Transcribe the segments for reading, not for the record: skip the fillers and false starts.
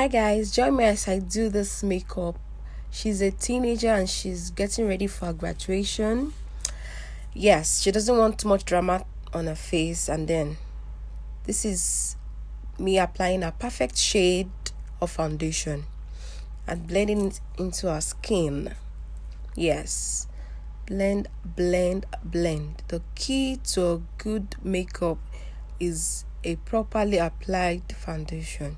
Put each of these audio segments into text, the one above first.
Hi guys, join me as I do this makeup. She's a teenager and she's getting ready for her graduation. Yes, she doesn't want too much drama on her face, and then this is me applying a perfect shade of foundation and blending it into her skin. Yes, blend. The key to a good makeup is a properly applied foundation.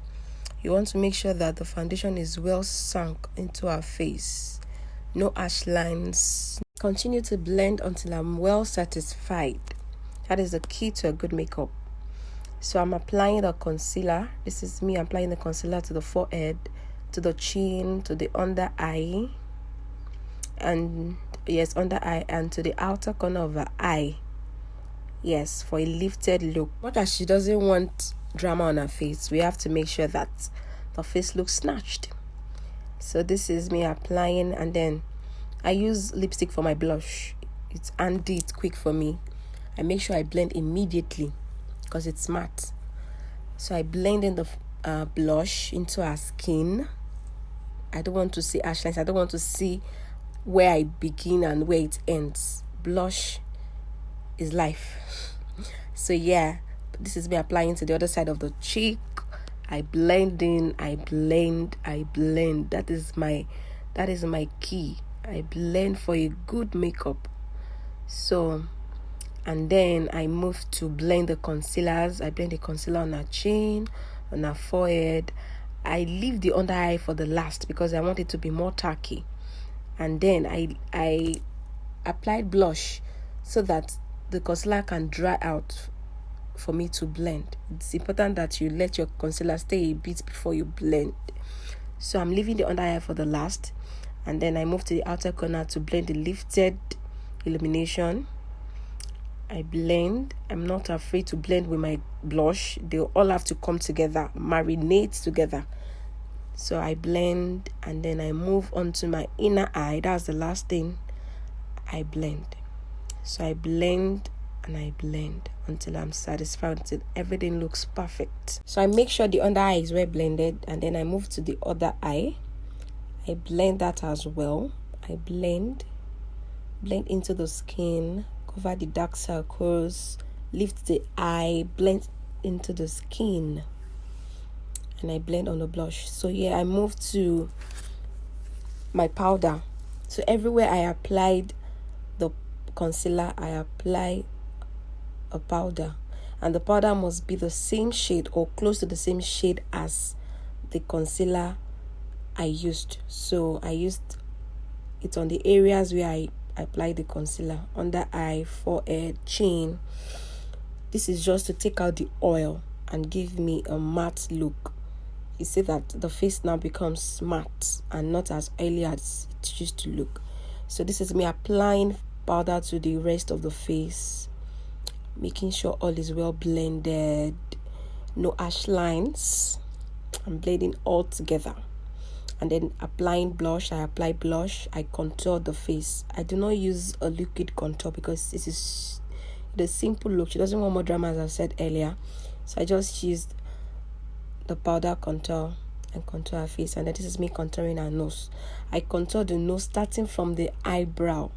You want to make sure that the foundation is well sunk into our face. No harsh lines. Continue to blend until I'm well satisfied. That is the key to a good makeup. So I'm applying the concealer. This is me applying the concealer to the forehead, to the chin, to the under eye, and under eye, and to the outer corner of the eye. Yes, for a lifted look. Not that she doesn't want drama on her face, we have to make sure that the face looks snatched. So this is me applying, and then I use lipstick for my blush. It's handy, it's quick for me. I make sure I blend immediately because it's matte. So I blend in the blush into her skin. I don't want to see harsh lines. I don't want to see where I begin and where it ends. Blush is life. So yeah, this is me applying to the other side of the cheek. I blend in, I blend. That is my key. I blend for a good makeup. So, and then I move to blend the concealers. I blend the concealer on her chin, on her forehead. I leave the under eye for the last because I want it to be more tacky. And then I applied blush so that the concealer can dry out for me to blend. It's important that you let your concealer stay a bit before you blend. So I'm leaving the under eye for the last, and then I move to the outer corner to blend the lifted illumination. I blend. I'm not afraid to blend with my blush. They all have to come together, marinate together. So I blend, and then I move on to my inner eye. That's the last thing. I blend. So I blend and I blend until I'm satisfied, until everything looks perfect. So I make sure the under eye is well blended, and then I move to the other eye. I blend that as well. I blend into the skin, cover the dark circles, lift the eye, blend into the skin, and I blend on the blush. So yeah, I move to my powder. So everywhere I applied the concealer, I apply a powder, and the powder must be the same shade or close to the same shade as the concealer I used. So I used it on the areas where I applied the concealer: under eye, forehead, chin. This is just to take out the oil and give me a matte look. You see that the face now becomes matte and not as oily as it used to look. So this is me applying powder to the rest of the face, making sure all is well blended, no harsh lines. I'm blending all together, and then applying blush. I apply blush. I contour the face. I do not use a liquid contour because this is the simple look. She doesn't want more drama, as I said earlier. So I just used the powder contour and contour her face, and then this is me contouring her nose. I contour the nose starting from the eyebrow.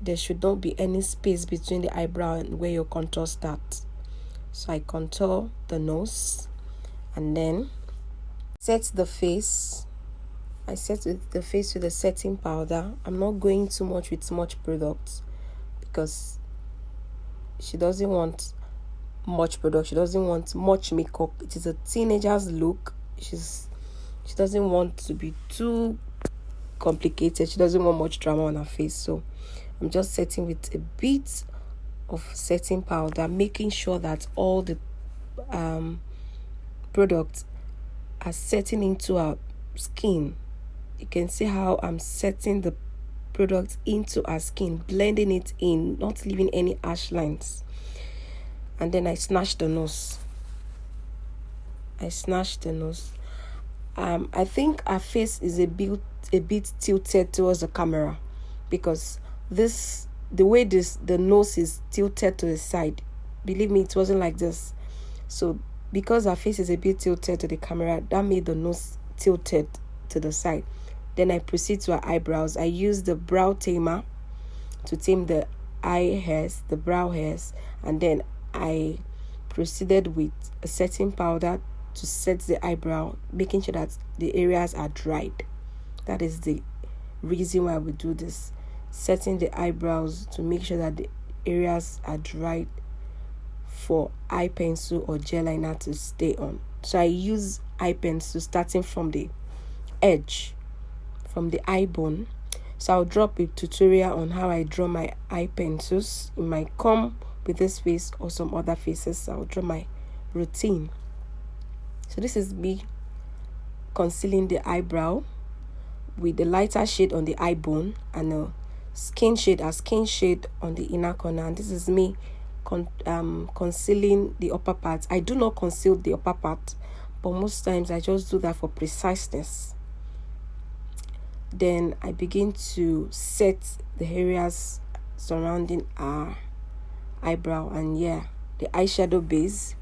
There should not be any space between the eyebrow and where your contour starts. So I contour the nose, and then set the face. I set the face with a setting powder. I'm not going too much with much product because she doesn't want much product. She doesn't want much makeup. It is a teenager's look. She doesn't want to be too complicated. She doesn't want much drama on her face. So I'm just setting with a bit of setting powder, making sure that all the products are setting into our skin. You can see how I'm setting the product into our skin, blending it in, not leaving any harsh lines. And then I snatch the nose. I think her face is a bit tilted towards the camera because the way the nose is tilted to the side. Believe me, it wasn't like this. So because her face is a bit tilted to the camera, that made the nose tilted to the side. Then I proceed to her eyebrows. I use the brow tamer to tame the eye hairs, the brow hairs, and then I proceeded with a setting powder to set the eyebrow, making sure that the areas are dried. That is the reason why we do this, setting the eyebrows to make sure that the areas are dried for eye pencil or gel liner to stay on. So I use eye pencil starting from the edge, from the eye bone. So I'll drop a tutorial on how I draw my eye pencils. You might come with this face or some other faces. I'll draw my routine. So this is me concealing the eyebrow with the lighter shade on the eye bone and a skin shade on the inner corner. And this is me concealing the upper part. I do not conceal the upper part, but most times I just do that for preciseness. Then I begin to set the areas surrounding our eyebrow, and the eyeshadow base.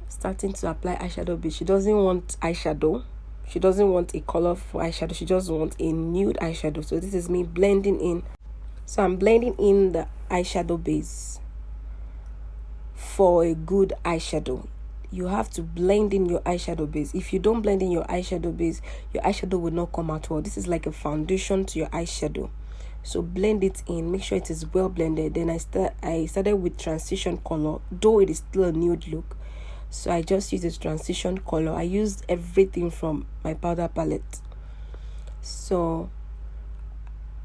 Starting to apply eyeshadow base. She doesn't want eyeshadow. She doesn't want a color for eyeshadow. She just wants a nude eyeshadow. So this is me blending in. So I'm blending in the eyeshadow base. For a good eyeshadow, you have to blend in your eyeshadow base. If you don't blend in your eyeshadow base, your eyeshadow will not come out well. This is like a foundation to your eyeshadow. So blend it in. Make sure it is well blended. Then I started with transition color, though it is still a nude look. So I just used this transition color. I used everything from my powder palette. So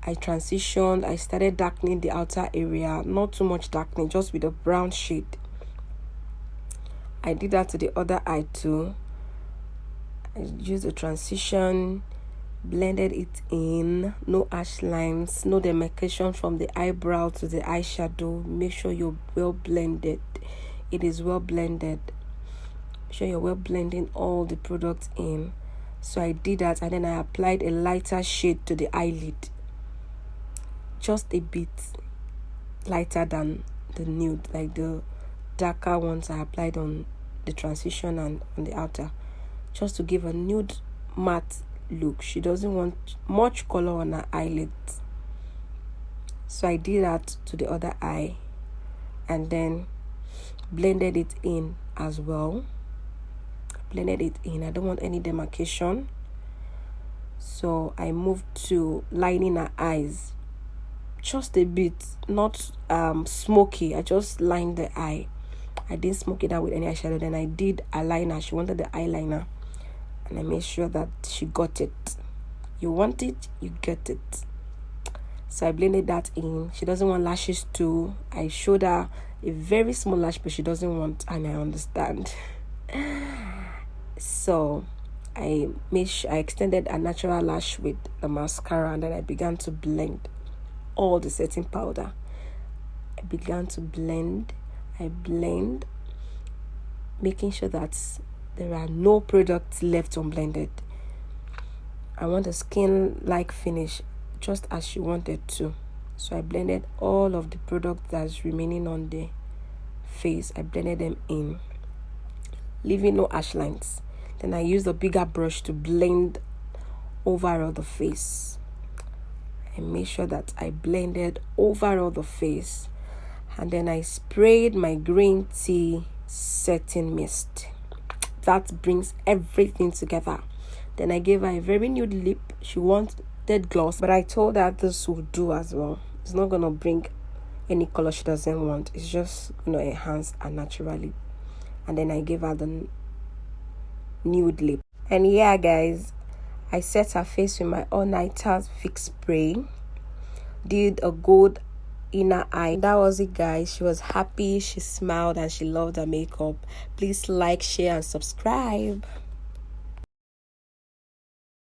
I transitioned. I started darkening the outer area. Not too much darkening, just with a brown shade. I did that to the other eye too. I used the transition, blended it in. No harsh lines, no demarcation from the eyebrow to the eyeshadow. Make sure you're well blended. It is well blended. Make sure you're well blending all the products in. So I did that, and then I applied a lighter shade to the eyelid. Just a bit lighter than the nude, like the darker ones I applied on the transition and on the outer, just to give a nude matte look. She doesn't want much color on her eyelids. So I did that to the other eye and then blended it in as well. Blended it in. I don't want any demarcation. So I moved to lining her eyes. Just a bit, not smoky. I just lined the eye. I didn't smoke it out with any eyeshadow. Then I did eyeliner. She wanted the eyeliner, and I made sure that she got it. You want it, you get it. So I blended that in. She doesn't want lashes too. I showed her a very small lash, but she doesn't want, and I understand. So I extended a natural lash with the mascara, and then I began to blend all the setting powder. I began to blend. I blend, making sure that there are no products left unblended. I want a skin-like finish, just as she wanted to. So I blended all of the product that's remaining on the face. I blended them in, leaving no harsh lines. Then I used a bigger brush to blend over all the face. I made sure that I blended over all the face. And then I sprayed my green tea setting mist. That brings everything together. Then I gave her a very nude lip. She wanted gloss, but I told her this will do as well. It's not going to bring any color she doesn't want. It's just going to enhance her natural lip. And then I gave her the nude lip. And yeah, guys, I set her face with my all-nighter fix spray. Did a gold inner eye. That was it, guys. She was happy, she smiled, and she loved her makeup. Please like, share, and subscribe.